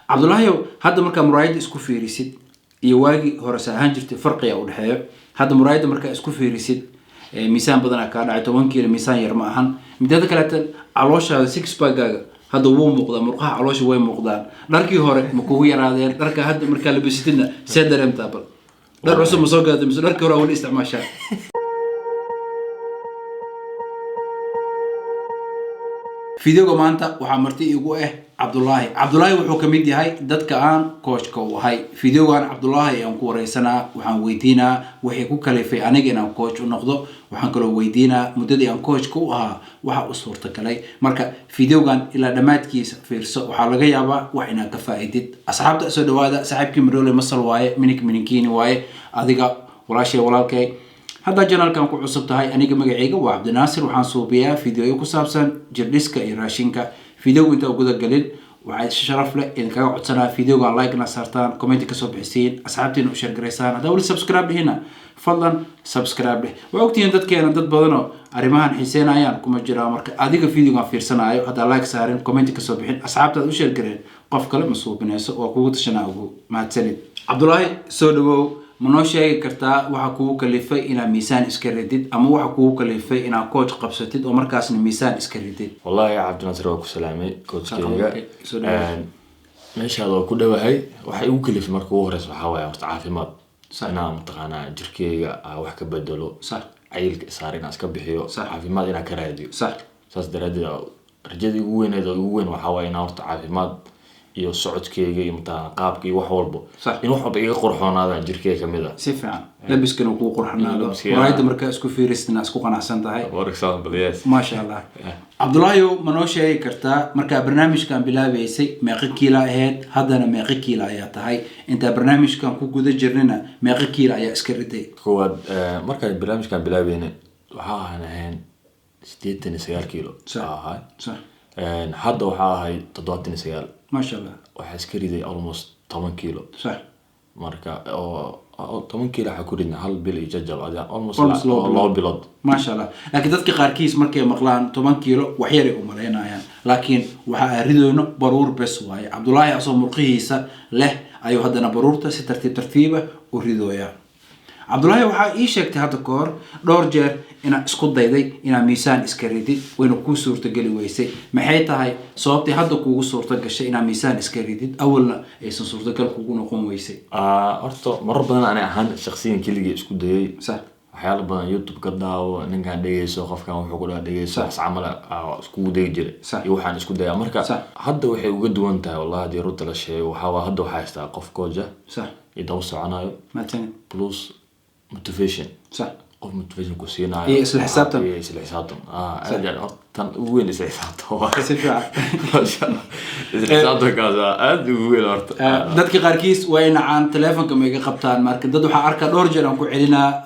عبد الله يو هذا مركا مرايد اسكو فيريسيد يواجي هرسا هنجرتي فرقية أو الحياة هذا مرايد مركا اسكو فيريسيد ميسان بدنا كان عيتو 1 كيلو ميسان يرماهن مدة كلاتن علوش هذا 6 باجا هذا هو مقدار مرقها علوش وين مقدار دركي هورك مكوي رادين درك هذا مركا لبستنا سيدر امتابل در عصم مسوق هذا مسوق درك هو الاستعمال شاء فيديو maanta waxa marti igu Cabdullaahi wuxuu kamid yahay dadka aan coachka u ahay fiidiyogan Cabdullaahi aan ku wareysanaa waxaan weydiinaa wixii ku kalifay aniga inaan coach u noqdo waxaan kaloo weydiinaa muddadii aan coachka u ahaa waxa u suurtagalay marka fiidiyogan ilaa dhamaadkiisa fiirso waxa laga yaabaa wax inaad ka faa'iidid asxaabta soo dhawaada saaxiibkii Marole Masal waaye mininkiini waaye adiga walaashay walaalkay هذا جنال كان كعصب تهاي أنا جمع عيقة وعبد الناصر وحان صوبيا فيديو كسابسن جرديسكا إيراشينكا فيديو أنت وجودك قليل وعايز شرف له إن كان عطسنا فيديو قال لايك نصرتان كومنت كسب حسين أصحابتي وشير جريسان هذا أول سبسكرايب هنا فضلا سبسكرايب له وقتي أنت كي أنا بدنا أريمان حسين أيان كم جرا مرك أديك فيديو كان فيرسنا أيو هذا لايك سارين كومنت كسب حين أصحابتي وشير جرين قف كلام مصوب ناس وقوة شناعه مع تسند عبد الله سودو منوشي كرتا waxa kugu kalifay ina miisaan iska ridid ama waxa kugu kalifay ina coach qabsatid oo markaasna miisaan iska ridid wallahi Cabdi Nasir waa ku salaamay coachkayga meesha loo ku dhawahay waxa igu kalifay markii ugu horeysa waxa way horta caafimaad sana mutaqana jirkeyga wax ka bedelo sax ayilka saarin aska bixiyo caafimaad ina ka raadiyo saas daradeed rajadii ugu weyn waxa way ina horta caafimaad iyo socodkeyga iyo mata qaabka iyo wax walba in wax walba iga qorxoonaada jirkeyga kamida si fiican labiskan ku qorxanaado muraayada marka isku fiirisna isku qanacsan tahay ma sha Allah Cabdullaahi ma noo sheegi kartaa marka barnaamijkan bilaabaysay meeqa kiilo ahayd hadana meeqa kiilo ayaa tahay inta barnaamijkan ku guda jirnina meeqa kiilo ayaa iska riday kowaad marka barnaamijkan bilaabayna waxa ahayn 89 kiilo sax hadda waxa ahay 79 ما شاء الله وحسكري almost 10 كيلو صح marka oo 10 كيلو حكورينا هل بيل يججل هذا almost الله بلاد ما شاء الله لكن dadka qaarkiis markay maqlaan 10 كيلو wax yar ay u maleynayaan laakiin waxa ridoono baruur bes waay Cabdullaahi asoo murqihiisa leh ayu hadana baruurta si tartiib u ridooya Cabdullaahi waxa ii sheegtay hadda koor dhowr jeer ina isku dayday ina miisaan iska ridid wayna ku suurta gali weysay maxay tahay sababtay hadda kuugu suurta gashay ina miisaan iska ridid awalna aysan suurta gal kuugu noqon weysay horta marar badan ana ahaan shakhsiyan kaliya isku dayay sax waxyaalo badan YouTube ka daawo ninkan dhageyso qofkan wuxuu ku dhageyso amal isku day jiray iyo waxaan isku dayaa marka hadda waxay uga duwan tahay wallahi hadii runta la sheego waxa hadda waxa haystaa qof kooja sax idaw soconayo plus motivation صح قف motivation كوسينا إيه إسل حسابتهم إسل حسابتهم أرجع أرتن وين إسل حسابتهم كسر ما شاء الله إسل حسابتهم كذا أد وين أرت دتك قاركيس وين عن تلفون كميجا قبطان مارك دتو حارك دورجر أنكو علينا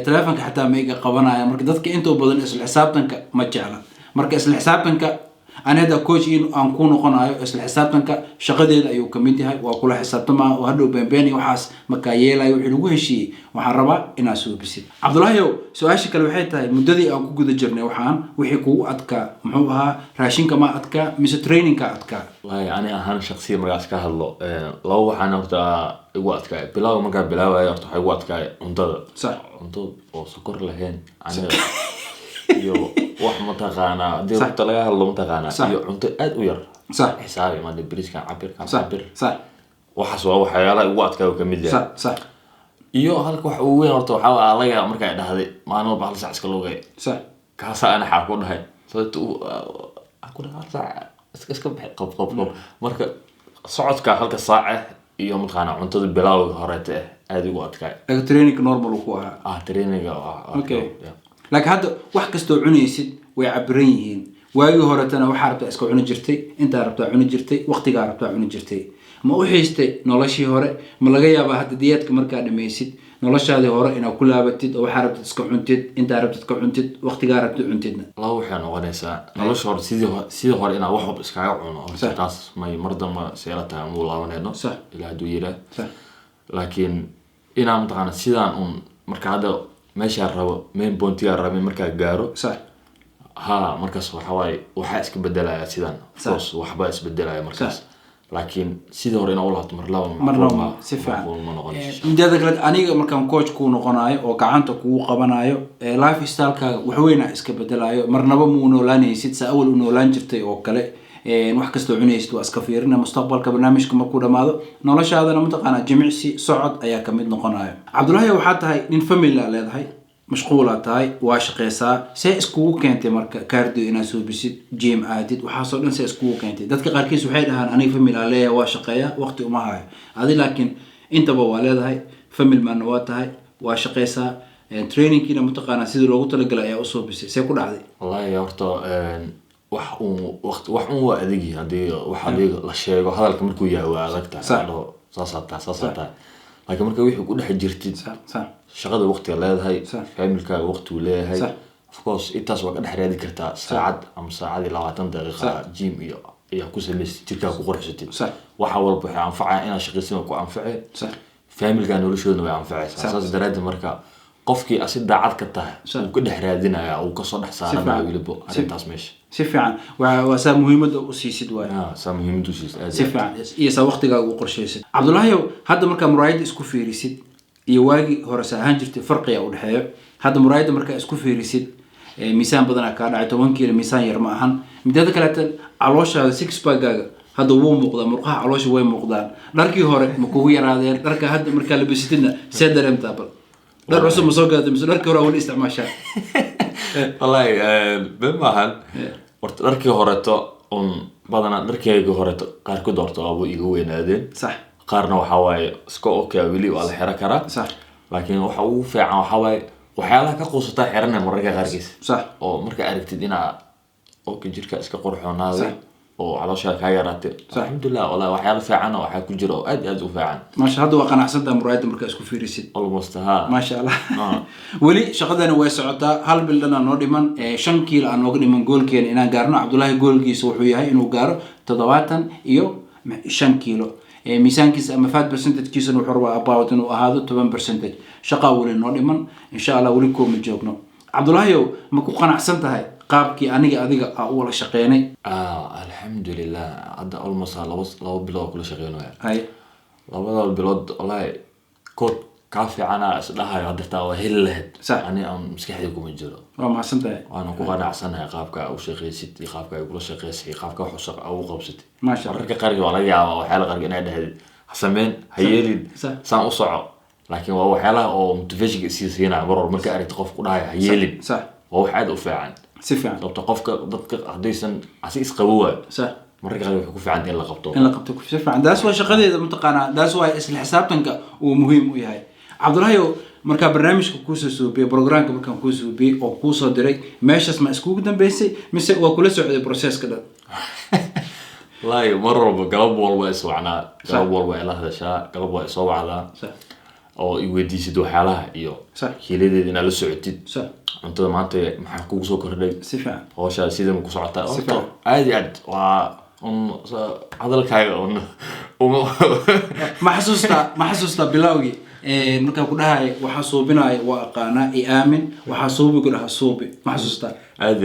تلفون حتى ميجا قبنا مارك دتك أنتو بدن إسل حسابتهم مجعلا مارك إسل حسابتهم أنا هذا كوتش إن أكون قناعي أصل حسابتك شقدي أيو كميتي هاي وأقول حسابتما وهذا بيني وحاس مكايل أيو حلوه شيء وحربا إن أسوي بسيط عبد الله يو سؤال شكل وحيد هاي مددي أو كوجد جرني وحان وحكو أتكا محوها راشين كما أتكا مس ترينينج كأتكا والله أنا أهم شخصية مرة أتكا هلا لو حنا ورتا وقتك بلاو مكان بلاو يرتو حي وقتك انتظر صح انتظر وسكر لهين أنا iyo wax ma taqaana dirta laga hadlo ma taqaana iyo cunto aad u yar صح xisaabi ma dibriskan cabir صح waxaas waa waxyaalo ugu adkaa ka mid yahay صح iyo halka wax ugu weyn horta waxa laga markay dhahday maalmo baa la iska logay صح kaasa ana xaq ku dhahay sababtu aku dhahay iska qof marka socodka halka saac iyo matqaana cuntada bilaaw horeete aad ugu adkaa training normal ku aha training okay لكن هذا واحد كستو عنيسد ويعبرينهن وايو هورتنا وحاربتا اسكو عنا جرتي انت ربتا عنا جرتي وقتيغا ربتا عنا جرتي ما u xiistay noloshii hore ma laga yaabaa hadda diyaadka markaa dhameeysid noloshaadii hore inaad ku laabatid oo waxa rabtid iska cuntid inta rabtid ka cuntid waqtiga rabtid cuntidna la waxaan oqonaysaa nolosha hore sidii hore inaad wax walba iskaga cuno oo taas may mardama seelata ama laabanayno ilaa duuyira laakiin ina mutaqana sidaan marka hadda meesha rabo main point rabo marka gaaro صح ها markaas waxa way waxa iska bedelaya sidaan foos waxba is bedelaya markaas laakiin sidoo hore inaa u laabto marnaba si fiican midaada kale aniga markaan coach ku noqonayo oo gacanta kugu qabanayo lifestyle-kaaga wax weyn iska bedelayo marnaba muu noolaanaysid sa awal u noolaan jirtay oo kale wax kasta cunaysid waa iska fiirina mustaqbalka barnaamijka markuu dhamaado noloshaadana mataqaanaa jimicsi socod ayaa ka mid noqonayo Cabdullaahi waxaa tahay nin family leedahay mashquul tahay waa shaqeysaa see iskugu keentay marka cardio inaad soo bisid gym aadid waxaa soo dhan see iskugu keentay dadka qaarkiis waxay dhahaan aniga family leeyahay waa shaqeeyaa waqti uma hayo adi laakiin intaba waa leedahay family man waa tahay waa shaqeysaa trainingkiina mataqaanaa sidii loogu talagalay ayaa u soo bisay see ku dhacday wallahi horta wax waa adigi hadii waxa la sheego hadalka markuu yahay waa adagtahay saasata laakiin marka wixii ku dhex jirtid shaqada waqti leedahay familka waqti uu leeyahay of course intaas waa ka dhex raadi kartaa saacad ama saacad 20 daqiiqo gym iyo ku sameeyay jirka ku qorxisatid waxa walba waxa anfacaa inaad shaqaysiin ku anfacay familka noloshooda way anfacaysaa saas daraaddeed marka qofkii asid daacad ka tahay uu ka dhex raadinaya uu ka soo dhex saaranayo wilibo arintaas meesha si fiican waa saa muhiimada u siisid waay saa muhiimada u siisid si fiican iyo saa waqtiga ugu qorsheysid Cabdullaahi hadda marka muraayad isku fiirisid iyo waagi hore saahan jirtay farqiga u dhaxeeyo hadda muraayada marka isku fiirisid miisaan badan ka dhacay 10 kiilo miisaan yar ma ahan midada kale calooshaada six pack-gaaga hadda wuu muuqdaa murqaha caloosha way muuqdaan dharkii hore ma kugu yaraadeen dharka hadda marka la bisitidna see dareemtaa bal dar cusub ma soo gaadhay mise dharkii hore wali isticmaashaa wallahi bemahan horta dharkii horeeto badana dharkii horeeto qaar ku doorto abo iga weynaadeen sax qaarna waxa waaye iska okay wili waa la xira karaa sax laakiin waxa uu fiican waxa waaye waxyaalaha ka quusata xirana mararka qaarkiis sax oo marka aragtid ina oo jirka iska qurxoonaaday oo caloosha ka yaraatay alxamdulillah wallahi waxyaalo fiican oo waxa ku jira oo aad u fiican maasha hadda waa qanacsantaa muraayada marka isku fiirisid almost ha maasha Allah wali shaqadana way socotaa hal bil dhan noo dhiman 5 kiilo aan nooga dhiman goolkeena inaan gaarno Cabdullaahi goolkiisa wuxuu yahay inuu gaaro 75 kiilo miisaankiisa ama fat percentage-kiisa wuxuu rabaa about inuu ahaado 10% shaqa wali noo dhiman insha Allah wali kooma joogno Cabdullaahi ma ku qanacsan tahay qaabkii aniga adiga u wala shaqeynay alxamdulillah hadda almost labo bilood kula shaqeynaya hay labada bilood wallahi kood ka fiicana isdhahay hadda waa hel lahayd ani aan maskaxdayda kuma jiro waa mahadsantahay waana ku qanacsanahay qaabka u shaqeysid iyo qaabka ay kula shaqeysay qaabka wax u qabsatay maasha Allah marka qarigi waa laga yaabaa waxyaalo qarigi inay dhahdid hasameen hayeelid saan u soco laakiin waa waxyaalaha oo motivation siisayna marka aragti qof ku dhahay hayeelid sax waa wax aad u fiican si fiican sababta qofka dadka hadaysan asi isqabowa sax marka qaar wuxuu ku fiican in la qabto ku si fiican daas waa shaqadeeda mutaqaana daas waa isla xisaabtanka uu muhiim u yahay Cabdullaahi marka barnaamijka ku soo soobay programka markaan ku soo soobay oo ku soo diray meeshas ma isku dambeysay mise waa kula socday process-ka dhan wallahi marwalba galab walba iswacnaa galab walba ila hadashaa galab waa soo wacdaa oo i weydiisid waxyaalaha iyo hiiladeeda inaad la socotid cuntada maanta maxaa kugu soo kordhay si fiican hawsha sida ma ku socotaa aad waa hadalkaaga ma xasuusta bilowgii marka ku dhahay waxa soobinay waa aqaana aamin waxa soobi ku dhaha soobi ma xasuusta aad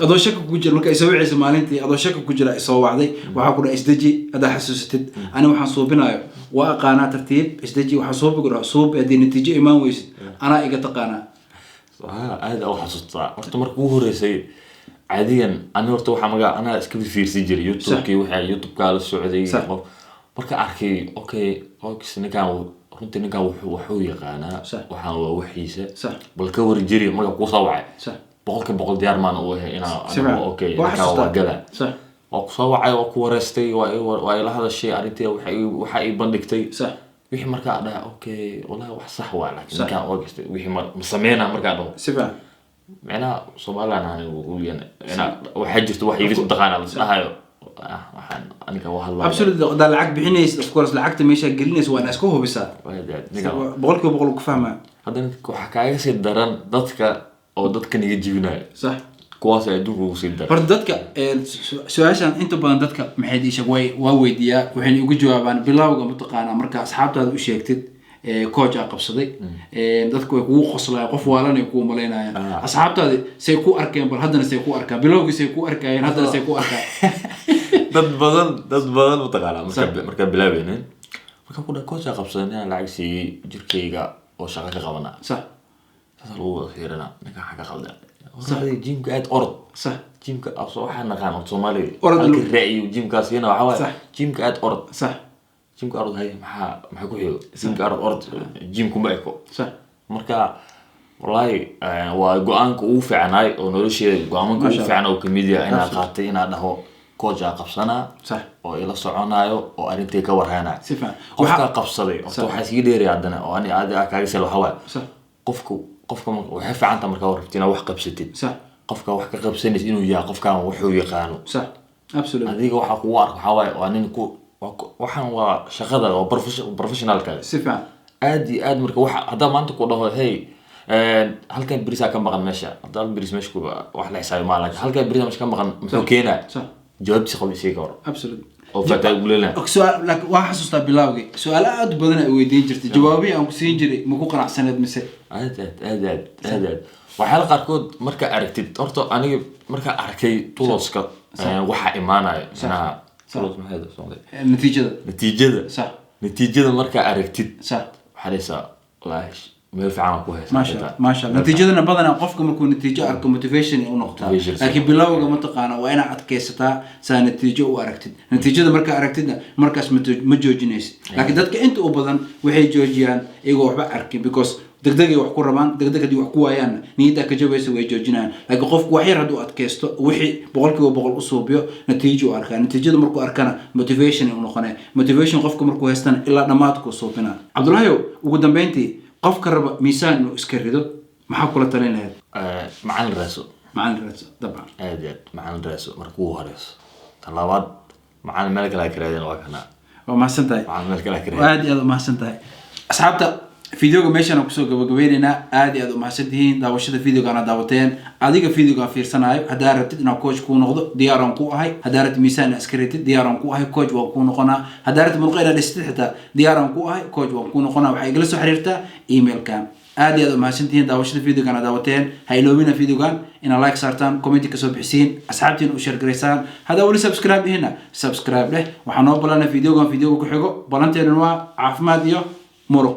adoo shaka ku jira marka isoo wicisa maalintii adoo shaka ku jira isoo wacday waxa ku dhahay isdaji ada xasuusatid ani waxaan soobinayo waa aqaana tartiib isdaji waxa soobi ku dhaha soobi hadii natiijo imaan weysid ana iga taqaana aad oo xasuusta horta markuu ugu horeysay caadiyan ani horta waxa maga ana iska fiirsi jiray YouTube-kii waxa YouTube-ka la socday marka arkay okay ninkan runtii ninkan wuxuu yaqaanaa waxaan waa waxiisa bal ka war jiri marka ku soo wacay boqol diyaar maan u yahay inaa okay ninkan waa gala oo ku soo wacay oo ku wareystay waa ila hadashay arintii waxa ay bandhigtay wixii marka dhahay okay wallahi wax sax waa laakiin ninkan oo gastay wixii ma sameeyna marka dhaho sifa macna Soomaaliland uu yana waxa jirto wax yiri taqaana la dhahayo waxaan aniga waxa absolutely da lacag bixinaysid of course lacagta meesha gelinaysid waa isku hubisa boqolkiiba boqol ku fahmaa haddana waxa kaaga sii daran dadka oo dadka niga jibinaya sax kuwaas ay adduunka ugu sii daran horta dadka su'aashan inta badan dadka maxay diisha waa weydiiyaa waxay ugu jawaabaan bilowga mutaqaana marka asxaabtaada u sheegtid coach qabsaday dadku way kugu qoslay qof waalanay ku maleynayaan asxaabtaada say ku arkeen bal haddana say ku arkaan bilowgii say ku arkayeen haddana say ku arkaan dad badan mataqaanaa marka bilaabeyneen marka ku dhakoosha qabsanaa lacag si jirkeyga oo shaqo ka qabana صح taas lagu fiirina ninka xaga qaldan waxa jimka aad orod صح jimka asoo waxa naqaan Soomaali orod raaciyo jimkaas yana waxa waay jimka aad orod صح jimka orod hay maxaa ku xigo jimka orod jimku ma eko صح marka wallahi waa go'aanka ugu fiicnay oo nolosheeda go'aanka ugu fiican oo kamid yahay inaan qaatay inaan dhaho coach qabsana صح oo ila soconayo oo arintay ka warhaynaa sifa waxa qabsaday waxa sii dheeri hadana oo ani aad kaaga sel waxa waay صح qofka waxa fiicanta marka warftina wax qabsatid صح qofka wax ka qabsanaysa inuu yahay qofkan wuxuu yaqaano صح absolutely adiga waxa ku arko waxa waay oo nin ku waxan waa shaqada oo professional ka sifa aad marka waxa hada maanta ku dhaho hey halkan birisa ka maqan meesha hada biris meesha ku wax la xisaab ma laha halkan birisa meesha ka maqan muxuu keenaa صح jawaabti qabo sheeg hor absolutely oo fata gulena سؤال لك واحد حسوستا بلاوي سؤال أد بدنا ويدين جرت جوابي أو كسين جري مكو قناع سند مسا aad waxaa qaarkood marka aragtid horta aniga marka arkay tuloska waxa imaanaya inaa tulos ma hada النتيجة صح natiijada marka aragtid صح waxa leeysa walahi meel fiican ku haysa ما شاء الله نتيجة بدنا قفكم يكون نتيجة أركو motivation أو نقطة لكن بلاوي منطقة وأنا أتكيستا سان نتيجة وأركتد نتيجة مركا أركتدنا مركز مجوجينيس لكن دتك أنت أبدا وحي جوجيان إيجو وحبا أركي because دقدقي وحكو ربان دقدقي دي وحكو أيان نيدا كجوبيس ويجوجينان لكن قفك وحي ردو أتكيستو وحي بقولك وبقول أصوبيو نتيجة وأركان نتيجة مركو أركانا motivation أو نقناه motivation قفك مركو هستان إلا نماتكو صوبنا عبد الله وقدام بنتي قفك ربا ميسان إنه إسكريدو maxaa kula talin lahayd macalin raaso dabcan aad macalin raaso markuu horeyso talabaad macalin meel kale karaadeen waa kana waa mahadsantahay macalin meel kale karaadeen aad mahadsantahay asxaabta fiidiyoga meeshan aan kusoo gabagabeynayna aad u mahadsantihiin daawashada fiidiyoga aan daawateen adiga fiidiyoga fiirsanayo hadaa rabtid inaan coach ku noqdo diyaar aan ku ahay hadaa rabtid miisaan askareetid diyaar aan ku ahay coach waan ku noqonaa hadaa rabtid mulqayna dhistid xitaa diyaar aan ku ahay coach waan ku noqonaa waxay igala soo xiriirtaa emailkan aad u mahadsantihiin daawashada fiidiyoga aan daawateen ha iloobina fiidiyogan ina like saartaan comment ka soo bixisiin asxaabtiin u share gareysaan hadaa wali subscribe hina subscribe leh waxaan noo balana fiidiyoga ku xigo balanteena waa caafimaad iyo muruq